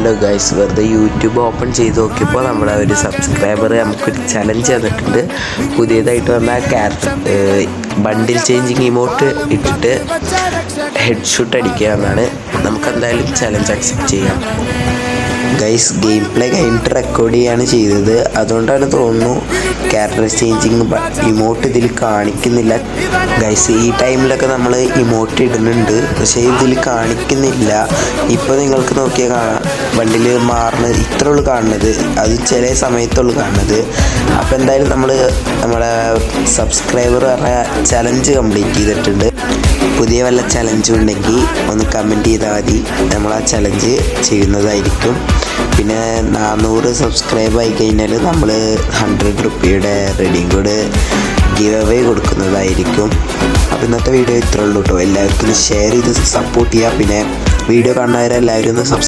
Hello guys, വെറുതെ YouTube open ചെയ്ത് നോക്കിയപ്പോൾ നമ്മളെ ഒരു സബ്സ്ക്രൈബർ നമുക്കൊരു ചലഞ്ച് തന്നിട്ടുണ്ട്. പുതിയതായിട്ട് വന്ന ബണ്ടിൽ ചേഞ്ചിങ് ഇമോട്ട് ഇട്ടിട്ട് ഹെഡ് ഷൂട്ട് അടിക്കുക എന്നാണ്. നമുക്കെന്തായാലും ചലഞ്ച് അക്സെപ്റ്റ് ചെയ്യാം. ഗൈസ്, ഗെയിം പ്ലേ കഴിഞ്ഞിട്ട് റെക്കോർഡ് ചെയ്യാണ് ചെയ്തത്. അതുകൊണ്ടാണ് തോന്നുന്നു ക്യാരക്ടർ ചേഞ്ചിങ് ഇമോട്ട് ഇതിൽ കാണിക്കുന്നില്ല. ഗൈസ്, ഈ ടൈമിലൊക്കെ നമ്മൾ ഇമോട്ട് ഇടുന്നുണ്ട്, പക്ഷേ ഇതിൽ കാണിക്കുന്നില്ല. ഇപ്പോൾ നിങ്ങൾക്ക് നോക്കിയാൽ കാണാം, ബണ്ടിൽ മാറുന്നത് ഇത്ര ഉള്ളു കാണുന്നത്, അത് ചില സമയത്തുള്ളു കാണുന്നത്. അപ്പോൾ എന്തായാലും നമ്മളെ സബ്സ്ക്രൈബർ പറഞ്ഞ ചലഞ്ച് കംപ്ലീറ്റ് ചെയ്തിട്ടുണ്ട്. പുതിയ വല്ല ചലഞ്ചും ഉണ്ടെങ്കിൽ ഒന്ന് കമൻറ്റ് ചെയ്താൽ മതി, നമ്മൾ ആ ചലഞ്ച് ചെയ്യുന്നതായിരിക്കും. പിന്നെ 400 സബ്സ്ക്രൈബ് ആയി കഴിഞ്ഞാൽ നമ്മൾ 100 രൂപയുടെ റെഡിയും കോഡ് ഗിവ് അവേ കൊടുക്കുന്നതായിരിക്കും. അപ്പോൾ ഇന്നത്തെ വീഡിയോ ഇത്രേ ഉള്ളൂ കേട്ടോ. എല്ലാവർക്കും ഷെയർ ചെയ്ത് സപ്പോർട്ട് ചെയ്യുക. പിന്നെ വീഡിയോ കാണുന്നവരെല്ലാവരും ഒന്ന്